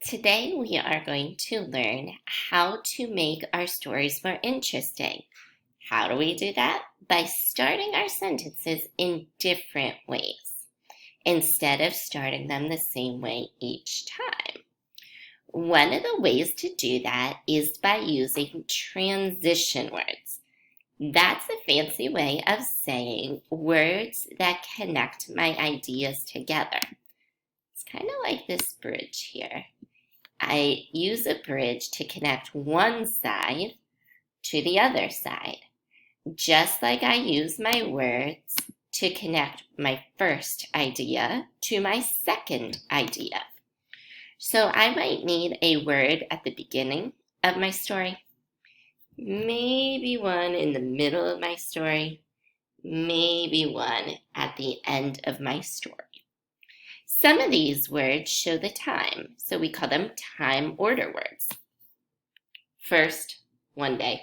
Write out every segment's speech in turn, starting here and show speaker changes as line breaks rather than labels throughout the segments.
Today we are going to learn how to make our stories more interesting. How do we do that? By starting our sentences in different ways, instead of starting them the same way each time. One of the ways to do that is by using transition words. That's a fancy way of saying words that connect my ideas together. It's kind of like this bridge here. I use a bridge to connect one side to the other side, just like I use my words to connect my first idea to my second idea. So I might need a word at the beginning of my story, maybe one in the middle of my story, maybe one at the end of my story. Some of these words show the time, so we call them time order words. First, one day.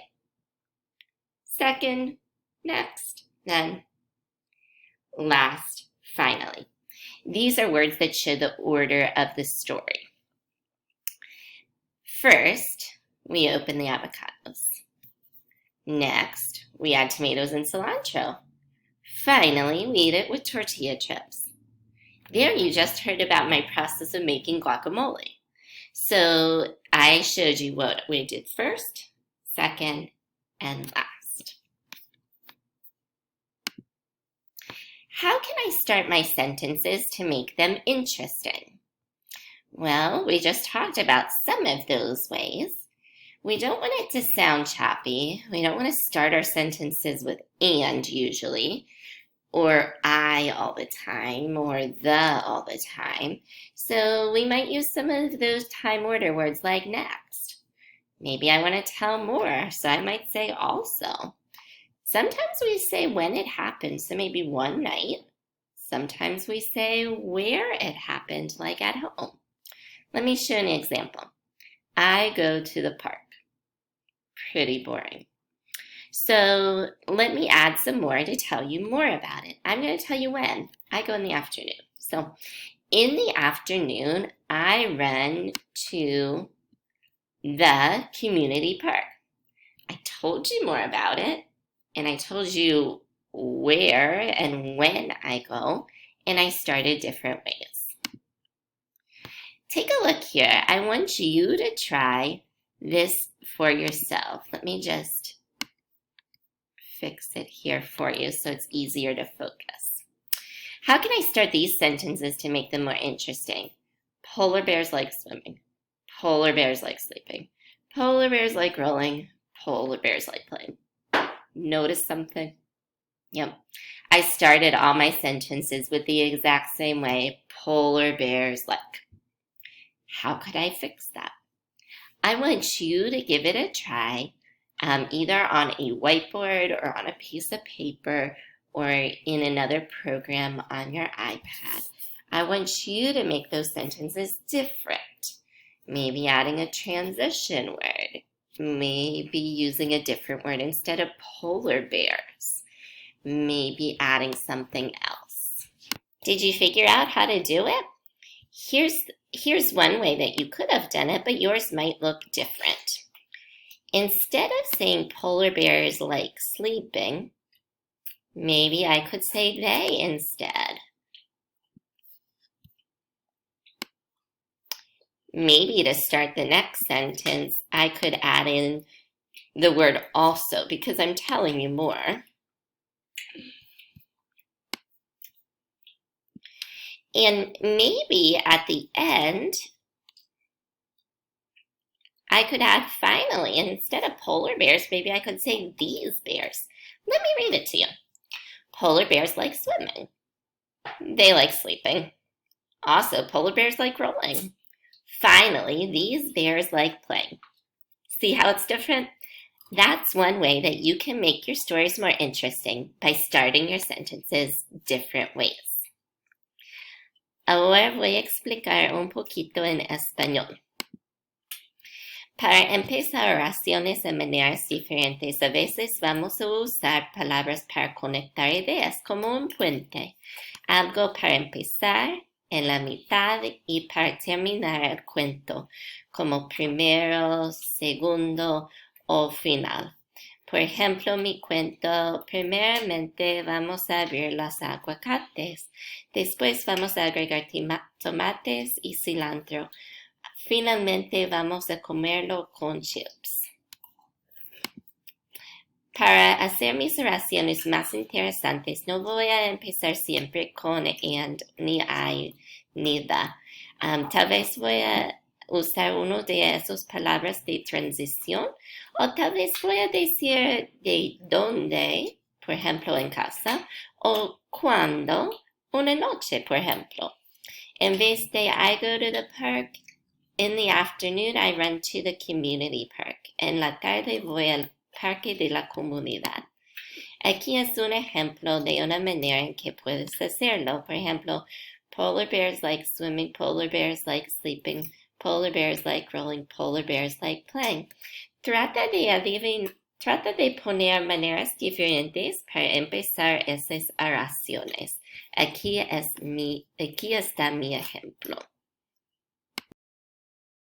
Second, next, then. Last, finally. These are words that show the order of the story. First, we open the avocados. Next, we add tomatoes and cilantro. Finally, we eat it with tortilla chips. There you just heard about my process of making guacamole. So I showed you what we did first, second, and last. How can I start my sentences to make them interesting? Well, we just talked about some of those ways. We don't want it to sound choppy. We don't want to start our sentences with and usually, or I all the time, or the all the time. So we might use some of those time order words like next. Maybe I want to tell more, so I might say also. Sometimes we say when it happened, so maybe one night. Sometimes we say where it happened, like at home. Let me show an example. I go to the park. Pretty boring. So let me add some more to tell you more about it. I'm going to tell you when. I go in the afternoon. So in the afternoon, I run to the community park. I told you more about it, and I told you where and when I go, and I started different ways. Take a look here. I want you to try this for yourself. Let me just fix it here for you so it's easier to focus. How can I start these sentences to make them more interesting? Polar bears like swimming. Polar bears like sleeping. Polar bears like rolling. Polar bears like playing. Notice something? Yep. I started all my sentences with the exact same way. Polar bears like. How could I fix that? I want you to give it a try. Either on a whiteboard or on a piece of paper or in another program on your iPad. I want you to make those sentences different. Maybe adding a transition word. Maybe using a different word instead of polar bears. Maybe adding something else. Did you figure out how to do it? Here's one way that you could have done it, but yours might look different. Instead of saying polar bears like sleeping, maybe I could say they instead. Maybe to start the next sentence, I could add in the word also because I'm telling you more. And maybe at the end, I could add finally, and instead of polar bears, maybe I could say these bears. Let me read it to you. Polar bears like swimming. They like sleeping. Also, polar bears like rolling. Finally, these bears like playing. See how it's different? That's one way that you can make your stories more interesting by starting your sentences different ways. Ahora voy a explicar un poquito en español. Para empezar oraciones de maneras diferentes, a veces vamos a usar palabras para conectar ideas como un puente. Algo para empezar, en la mitad y para terminar el cuento, como primero, segundo o final. Por ejemplo, mi cuento, primeramente vamos a abrir los aguacates, después vamos a agregar tomates y cilantro. Finalmente vamos a comerlo con chips. Para hacer mis oraciones más interesantes, no voy a empezar siempre con and, ni I, ni the. Tal vez voy a usar uno de esas palabras de transición, o tal vez voy a decir de dónde, por ejemplo, en casa, o cuándo, una noche, por ejemplo. En vez de I go to the park, in the afternoon I run to the community park. En la tarde voy al parque de la comunidad. Aquí es un ejemplo de una manera en que puedes hacerlo. Por ejemplo, polar bears like swimming, polar bears like sleeping, polar bears like rolling, polar bears like playing. Trata de poner maneras diferentes para empezar esas oraciones. Aquí está mi ejemplo.